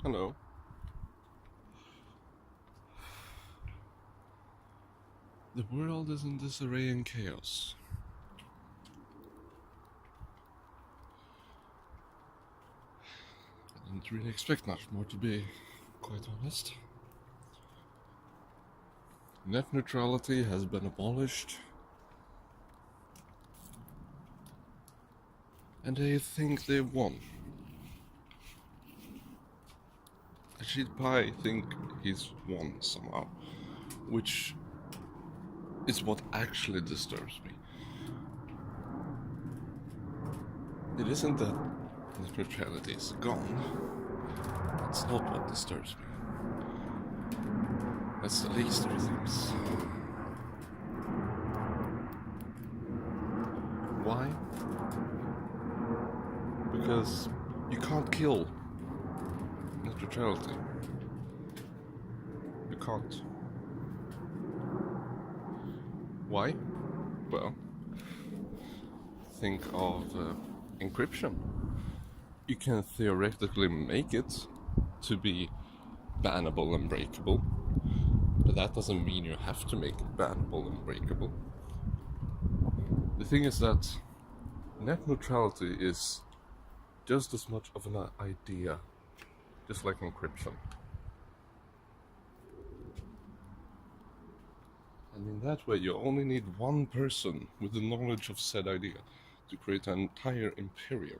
Hello. The world is in disarray and chaos. I didn't really expect much more, to be quite honest. Net neutrality has been abolished, and they think they won. Ajit Pai think he's won somehow, which is what actually disturbs me. It isn't that net neutrality is gone. That's not what disturbs me. That's the least of things. Why? Because you can't kill net neutrality. You can't. Why? Well, think of encryption. You can theoretically make it to be bannable and breakable, but that doesn't mean you have to make it bannable and breakable. The thing is that net neutrality is just as much of an idea, just like encryption. And in that way, you only need one person with the knowledge of said idea to create an entire imperium.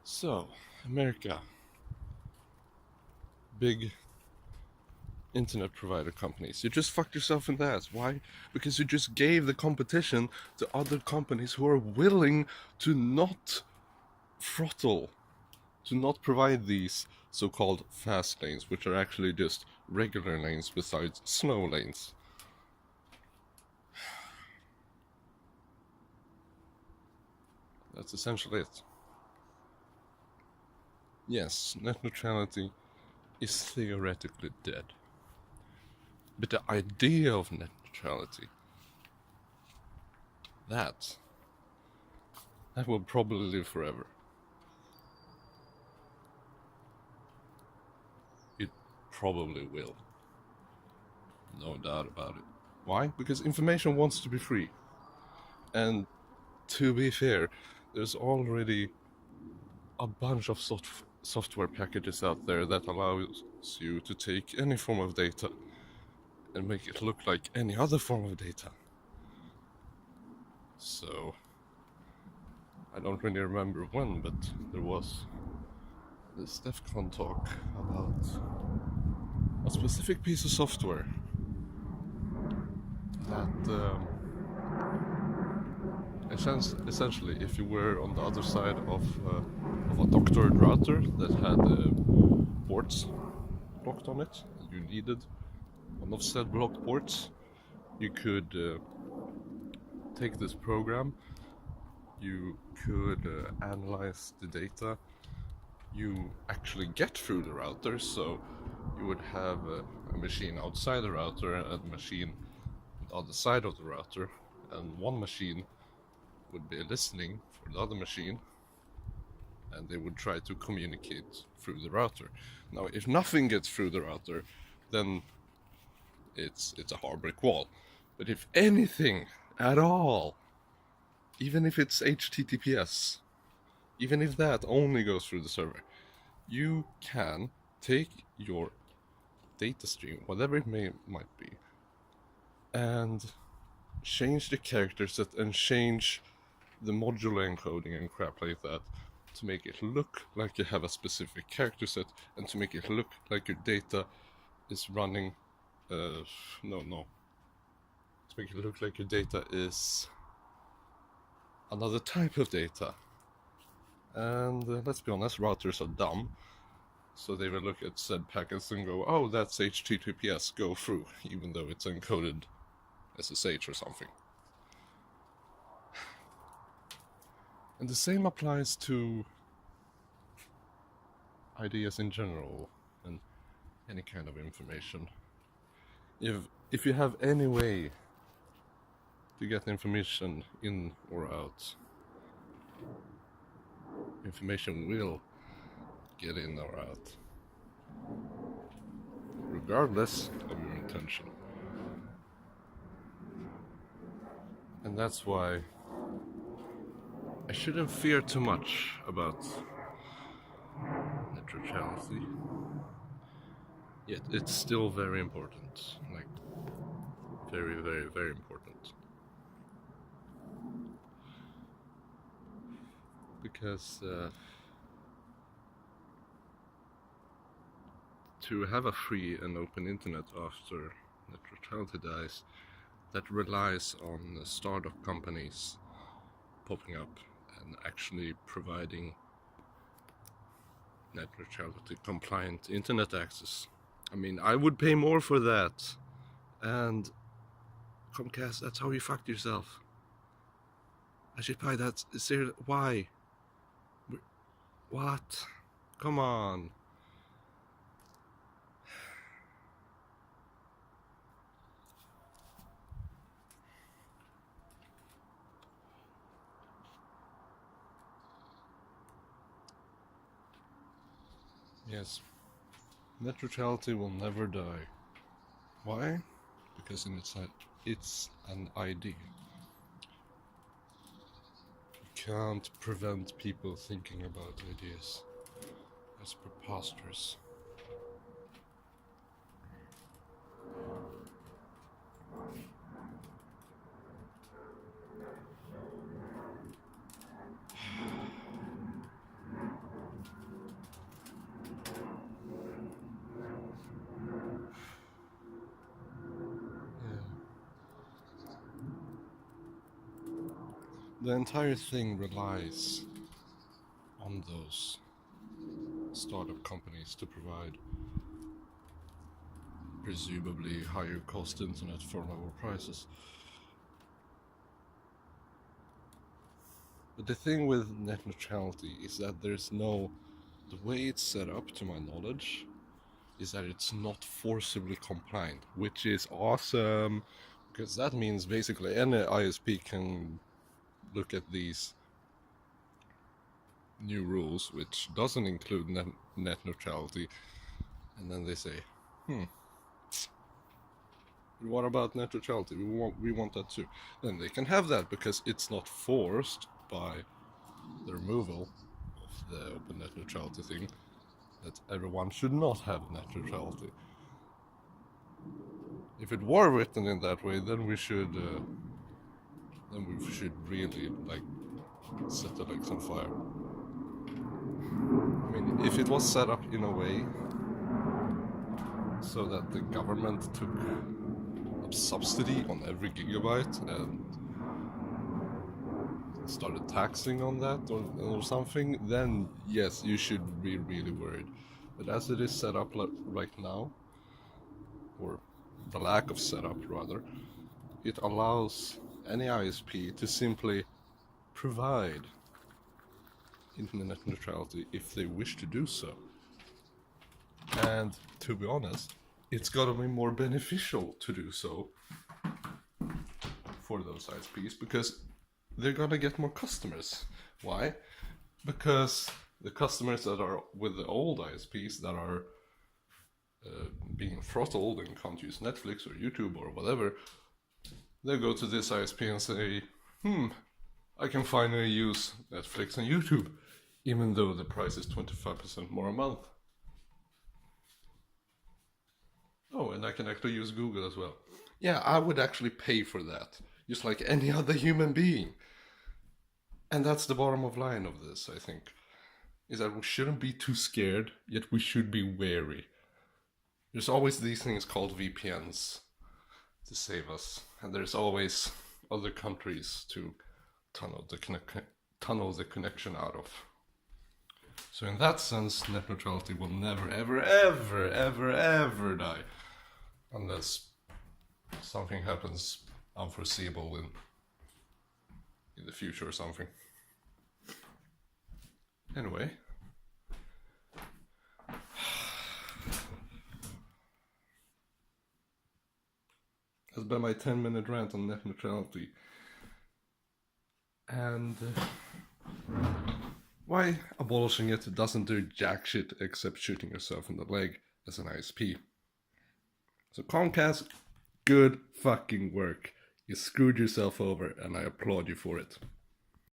So, America, big internet provider companies, you just fucked yourself in the ass. Why? Because you just gave the competition to other companies who are willing to not throttle, to not provide these so-called fast lanes, which are actually just regular lanes besides slow lanes. That's essentially it. Yes, net neutrality is theoretically dead. But the idea of net neutrality, that will probably live forever. It probably will. No doubt about it. Why? Because information wants to be free. And to be fair, there's already a bunch of software packages out there that allows you to take any form of data and make it look like any other form of data. So, I don't really remember when, but there was this DEF CON talk about a specific piece of software that essentially, if you were on the other side of a doctored router that had ports blocked on it, and you needed one of said blocked ports, you could take this program, you could analyze the data you actually get through the router, so you would have a machine outside the router and a machine on the other side of the router, and one machine would be listening for the other machine, and they would try to communicate through the router. Now, if nothing gets through the router, then it's a hard brick wall. But if anything at all, even if it's HTTPS, even if that only goes through the server, you can take your data stream, whatever it might be, and change the character set and change the modular encoding and crap like that to make it look like you have a specific character set and to make it look like your data is running to make it look like your data is another type of data. And let's be honest, routers are dumb, so they will look at said packets and go, oh, that's HTTPS, go through, even though it's encoded SSH or something. And the same applies to ideas in general and any kind of information. If you have any way to get information in or out, information will get in or out, regardless of your intention. And that's why I shouldn't fear too much about net neutrality. Yet it's still very important. Like, very, very, very important. Because to have a free and open internet after net neutrality dies, that relies on startup companies popping up and actually providing net neutrality compliant internet access. I mean, I would pay more for that. And Comcast, that's how you fucked yourself. I should buy that. Seriously, why? What? Come on. Yes. Net neutrality will never die. Why? Because it's an idea. You can't prevent people thinking about ideas. That's preposterous. The entire thing relies on those startup companies to provide presumably higher cost internet for lower prices. But the thing with net neutrality is that the way it's set up, to my knowledge, is that it's not forcibly compliant, which is awesome, because that means basically any ISP can look at these new rules, which doesn't include net neutrality, and then they say, what about net neutrality? We want that too. Then they can have that because it's not forced by the removal of the open net neutrality thing that everyone should not have net neutrality. If it were written in that way, then we should really set the legs on fire. I mean, if it was set up in a way so that the government took a subsidy on every gigabyte and started taxing on that or something, then yes, you should be really worried. But as it is set up right now, or the lack of setup rather, it allows any ISP to simply provide internet neutrality if they wish to do so. And to be honest, it's gotta be more beneficial to do so for those ISPs because they're gonna get more customers. Why? Because the customers that are with the old ISPs that are being throttled and can't use Netflix or YouTube or whatever, they go to this ISP and say, I can finally use Netflix and YouTube, even though the price is 25% more a month. Oh, and I can actually use Google as well. Yeah, I would actually pay for that, just like any other human being. And that's the bottom of line of this, I think, is that we shouldn't be too scared, yet we should be wary. There's always these things called VPNs to save us, and there's always other countries to tunnel the connection out of. So in that sense, net neutrality will never, ever, ever, ever, ever die, unless something happens unforeseeable in the future or something. Anyway. That's been my 10-minute rant on net neutrality. And, why abolishing it doesn't do jack shit except shooting yourself in the leg as an ISP. So Comcast, good fucking work. You screwed yourself over and I applaud you for it.